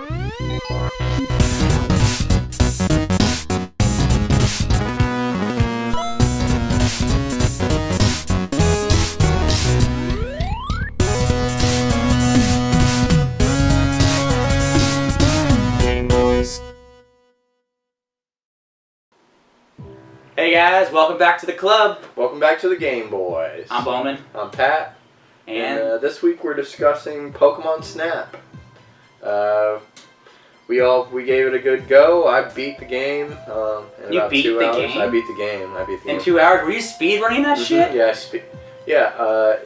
Hey guys, welcome back to the club. Welcome back to the Game Boyz. I'm Bowman. I'm Pat. And this week we're discussing Pokemon Snap. We gave it a good go. I beat the game in about 2 hours. Game? I beat the game. In 2 hours? Were you speed running that shit? Yeah,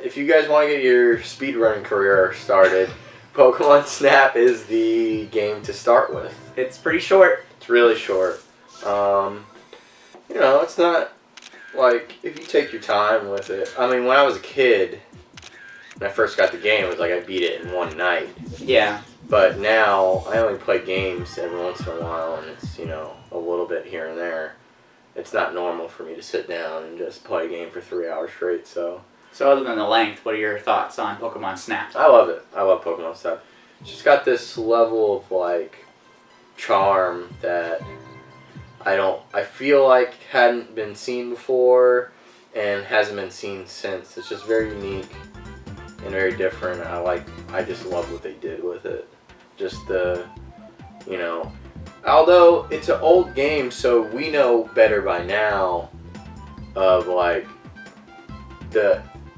if you guys want to get your speed running career started, Pokemon Snap is the game to start with. It's pretty short. It's really short. You know, it's not like if you take your time with it. I mean, when I was a kid, when I first got the game, it was like I beat it in one night. Yeah. But now I only play games every once in a while, and it's, you know, a little bit here and there. It's not normal for me to sit down and just play a game for 3 hours straight. So other than the length, what are your thoughts on Pokemon Snap? I love it. I love Pokemon Snap. It's just got this level of like charm that I feel like hadn't been seen before and hasn't been seen since. It's just very unique and very different. I just love what they did with it. Just you know, although it's an old game, so we know better by now of like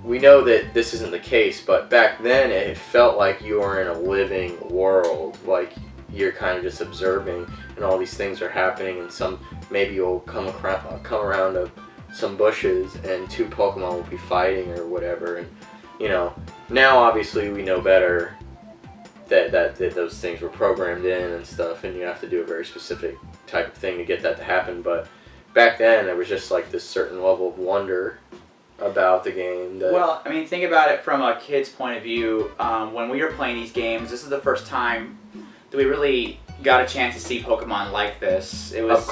we know that this isn't the case, but back then it felt like you were in a living world, like you're kind of just observing and all these things are happening, and maybe you'll come around to some bushes and 2 Pokemon will be fighting or whatever, and you know, now obviously we know better that those things were programmed in and stuff, and you have to do a very specific type of thing to get that to happen. But back then there was just like this certain level of wonder about the game. Well, I mean, think about it from a kid's point of view. When we were playing these games, this is the first time that we really got a chance to see Pokemon like this. It was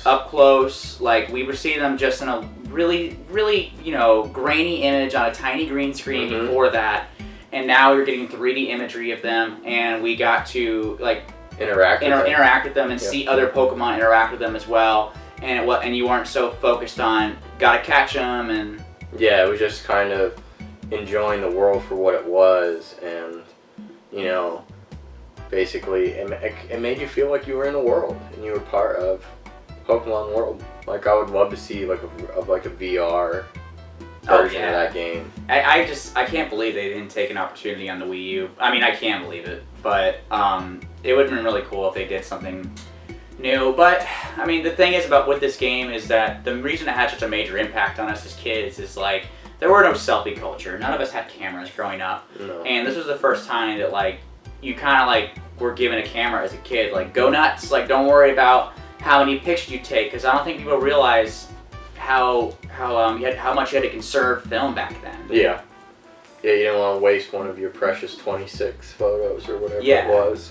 up close. Like, we were seeing them just in a really, really, you know, grainy image on a tiny green screen before that, and now you're getting 3D imagery of them, and we got to like interact with them and see other Pokemon interact with them as well. And you weren't so focused on gotta catch them and. Yeah, it was just kind of enjoying the world for what it was, and you know, basically it made you feel like you were in the world and you were part of Pokemon world. Like, I would love to see like a VR version of that game. I can't believe they didn't take an opportunity on the Wii U. I mean, I can believe it, but it would have been really cool if they did something new. But I mean, the thing is about with this game is that the reason it had such a major impact on us as kids is like there were no selfie culture. None of us had cameras growing up, and this was the first time that like you kind of like were given a camera as a kid. Like, go nuts. Like, don't worry about how many pictures you take, because I don't think people realize how much you had to conserve film back then. Yeah, you didn't want to waste one of your precious 26 photos or whatever it was.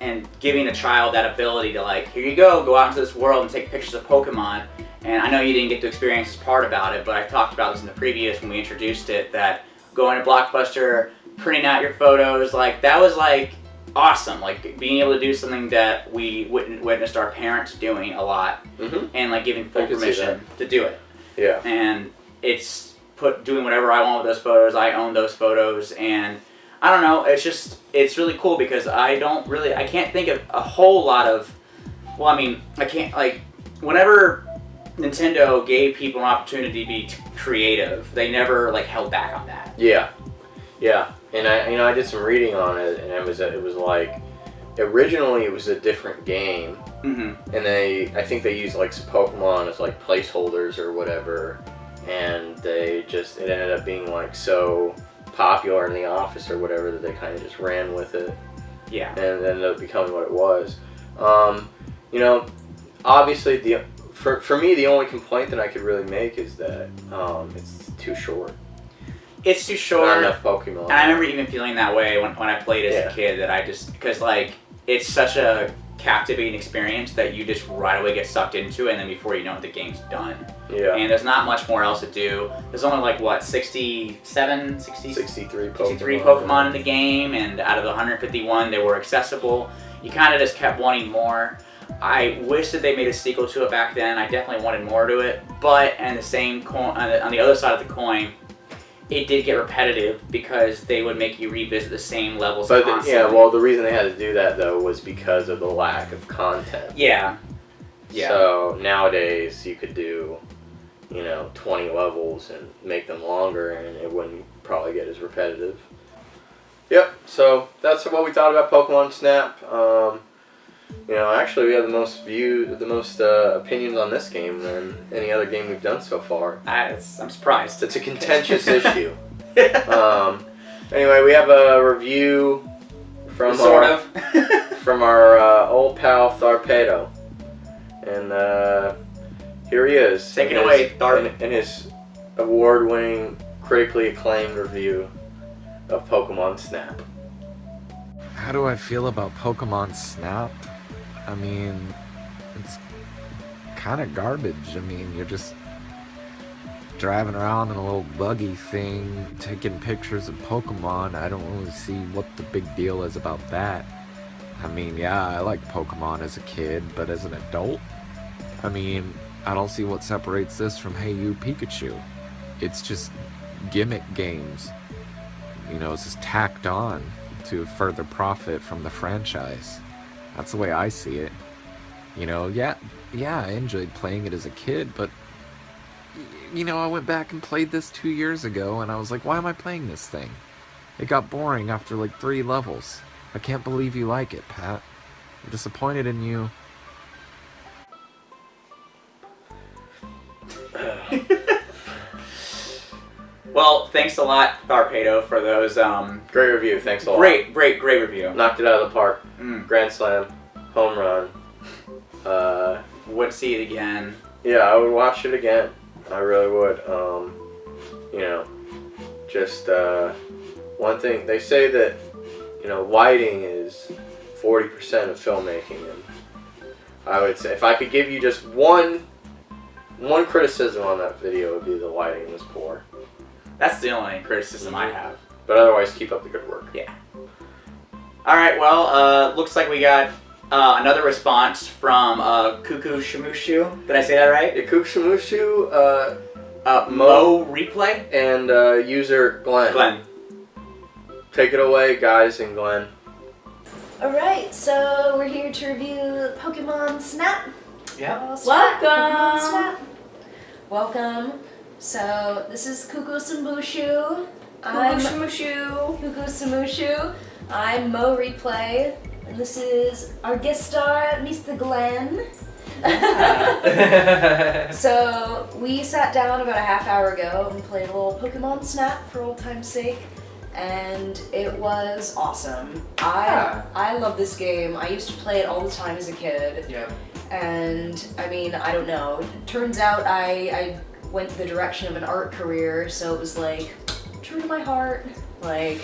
And giving a child that ability to like, here you go out into this world and take pictures of Pokemon. And I know you didn't get to experience this part about it, but I talked about this in the previous when we introduced it, that going to Blockbuster, printing out your photos, like that was like awesome. Like being able to do something that we witnessed our parents doing a lot, and like giving full permission to do it. Yeah. And it's doing whatever I want with those photos. I own those photos, and I don't know, it's really cool because I can't think of a whole lot of, well, I mean, I can't, like, whenever Nintendo gave people an opportunity to be creative, they never, like, held back on that. Yeah, and I did some reading on it, and it was like, originally it was a different game, and I think they used, like, some Pokemon as, like, placeholders or whatever, and it ended up being, like, so popular in the office or whatever that they kind of just ran with it. Yeah. And ended up becoming what it was. You know, obviously for me the only complaint that I could really make is that it's too short. It's too short. Not enough Pokemon. And I remember even feeling that way when I played as a kid, that because like it's such a captivating experience that you just right away get sucked into it, and then before you know it, the game's done. Yeah. And there's not much more else to do. There's only like, what, 63 Pokemon in the game, and out of the 151, they were accessible. you kind of just kept wanting more. I wish that they made a sequel to it back then. I definitely wanted more to it, but on the same coin, on the other side of the coin, it did get repetitive because they would make you revisit the same levels constantly. Yeah, well, the reason they had to do that though was because of the lack of content. Yeah. So nowadays you could do, 20 levels and make them longer, and it wouldn't probably get as repetitive. Yep. So that's what we thought about Pokemon Snap. Actually, we have the most opinions on this game than any other game we've done so far. I'm surprised. It's a contentious issue. Anyway, we have a review from from our old pal Tharpedo, and here he is. Take it away, Tharp. In his award-winning, critically acclaimed review of Pokemon Snap. How do I feel about Pokemon Snap? I mean, it's kind of garbage. I mean, you're just driving around in a little buggy thing, taking pictures of Pokemon. I don't really see what the big deal is about that. I mean, yeah, I like Pokemon as a kid, but as an adult, I mean, I don't see what separates this from Hey You Pikachu. It's just gimmick games. It's just tacked on to further profit from the franchise. That's the way I see it. Yeah, I enjoyed playing it as a kid, but I went back and played this 2 years ago, and I was like, why am I playing this thing? It got boring after like 3 levels. I can't believe you like it, Pat. I'm disappointed in you. Well, thanks a lot, Tharpedo, for those Great review. Thanks a lot. great review. Knocked it out of the park. Grand slam, home run. Would see it again. Yeah, I would watch it again. I really would. One thing they say that lighting is 40% of filmmaking, and I would say if I could give you just one criticism on that video, it would be the lighting was poor. That's the only criticism I have. But otherwise, keep up the good work. Yeah. All right. Well, looks like we got another response from Cuckoo Shamushu. Did I say that right? Yeah, Kukshamushu, Mo Replay and user Glenn. Take it away, guys, and Glenn. Alright, so we're here to review Pokemon Snap. Yeah. Welcome! Welcome. So, this is Kuku Sambushu. I'm Kuku Samushu. I'm Mo Replay. And this is our guest star, Mr. Glenn. So, we sat down about a half hour ago and played a little Pokemon Snap for old time's sake. And it was awesome. I love this game. I used to play it all the time as a kid. Yeah. And I mean, I don't know. It turns out I went the direction of an art career, so it was like true to my heart. Like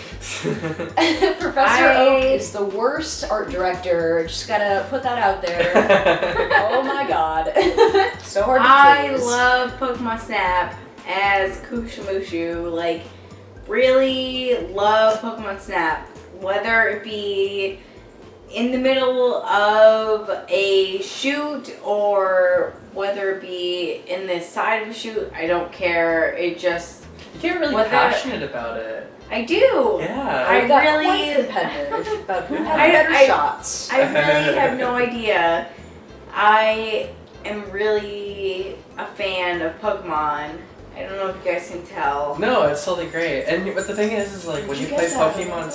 Professor Oak is the worst art director. Just gotta put that out there. Oh my god. So hard to please. I love Pokemon Snap as Kushamushu. Like, really love Pokemon Snap. Whether it be in the middle of a shoot or whether it be in the side of a shoot, I don't care. It just... You get really passionate about it. I do. Yeah. I got quite competitive about who had better shots. I really have no idea. I am really a fan of Pokemon. I don't know if you guys can tell. No, it's totally great. But the thing is like when you play Pokemon,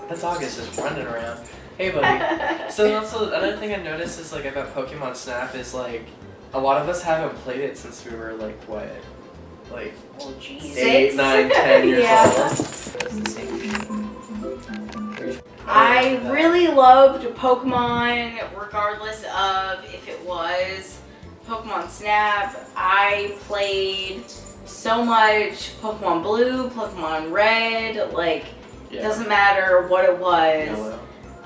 that dog is just running around. Hey, buddy. So also another thing I noticed is like about Pokemon Snap is like a lot of us haven't played it since we were like what, like 8, 9, 10 years old. I really loved Pokemon, regardless of if it was Pokemon Snap. I played so much Pokemon Blue, Pokemon Red, like, it doesn't matter what it was. Yellow.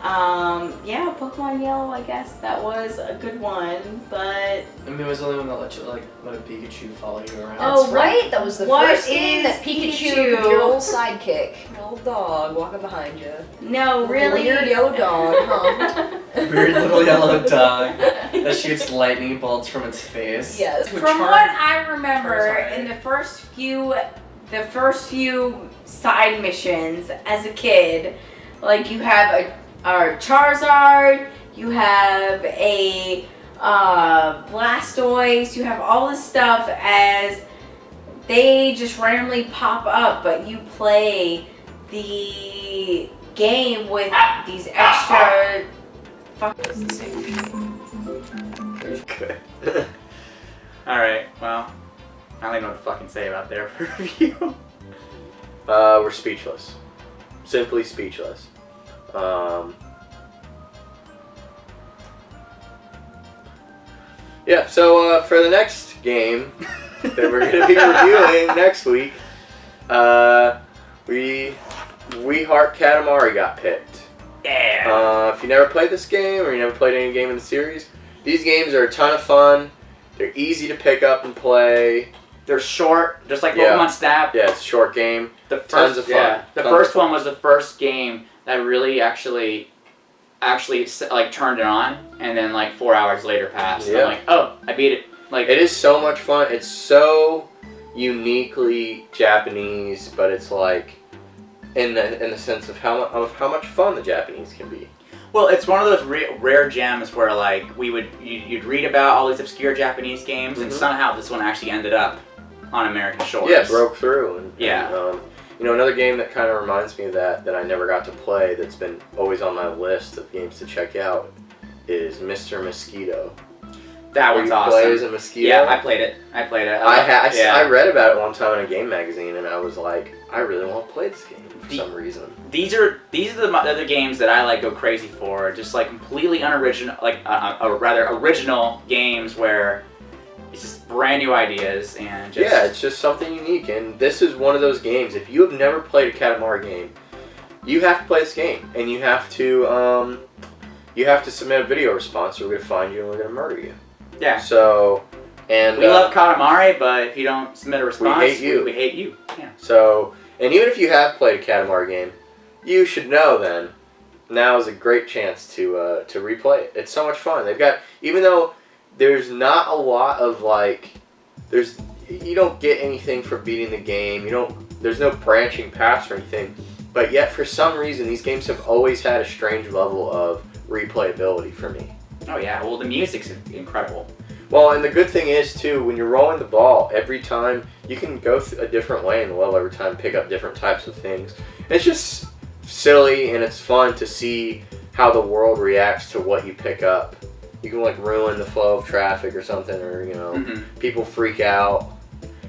Yeah, Pokemon Yellow, I guess that was a good one, but I mean, it was the only one that let you let a Pikachu follow you around. Oh, That's right. That was the What first game is that Pikachu, Pikachu? your old sidekick, your old dog walking behind you. no, really. Weird yellow dog, huh? Weird little yellow dog that shoots lightning bolts from its face. Yes. From what I remember, in the first few side missions as a kid, like you have a Charizard, you have a Blastoise, you have all this stuff as they just randomly pop up, but you play the game with these extra. Fuck, it's the same Good. All right. Well, I don't even know what to fucking say about their review. We're speechless. Simply speechless. Yeah, so for the next game that we're going to be reviewing next week, We Heart Katamari got picked. Yeah. If you never played this game or you never played any game in the series, these games are a ton of fun. They're easy to pick up and play. They're short, just like Yeah. Pokemon Snap. Yeah, it's a short game. The first, Tons of fun. Yeah, the Tons first of fun. one was the first game that really actually like turned it on, and then like 4 hours later passed. And Yeah. I'm like, oh, I beat it. Like It is so much fun. It's so uniquely Japanese, but it's like in the sense of how much fun the Japanese can be. Well, it's one of those rare gems where like you'd read about all these obscure Japanese games, and Mhm. somehow this one actually ended up on American shores. Yeah, broke through. And Yeah. another game that kind of reminds me of that I never got to play that's been always on my list of games to check out is Mr. Mosquito. That Where one's you awesome. play as a mosquito. Yeah, I played it. I I read about it one time in a game magazine, and I was like, I really want to play this game for some reason. These are the other games that I like go crazy for. Just like completely unoriginal, like rather original games where it's just brand new ideas and just Yeah, it's just something unique, and this is one of those games. If you have never played a Katamari game, you have to play this game, and you have to submit a video response, or we're gonna find you and we're gonna murder you. yeah. So, and We love Katamari, but if you don't submit a response, hate you. We hate you. Yeah. So, and even if you have played a Katamari game, you should know then. Now is a great chance to replay it. It's so much fun. They've got, even though there's not a lot of you don't get anything for beating the game. There's no branching paths or anything. But yet, for some reason, these games have always had a strange level of replayability for me. Oh yeah. Well, the music's incredible. Well, and the good thing is, too, when you're rolling the ball, every time you can go a different way in the level every time, pick up different types of things. It's just silly, and it's fun to see how the world reacts to what you pick up. You can, like, ruin the flow of traffic or something, or, people freak out.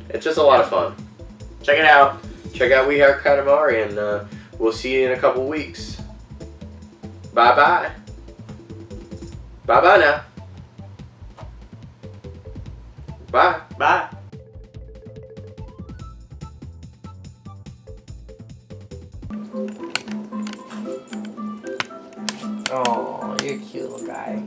It's just a lot of fun. Check it out. Check out We Heart Katamari, and we'll see you in a couple weeks. Bye-bye. Bye-bye now. Bye. Bye. Oh, you're a cute little guy.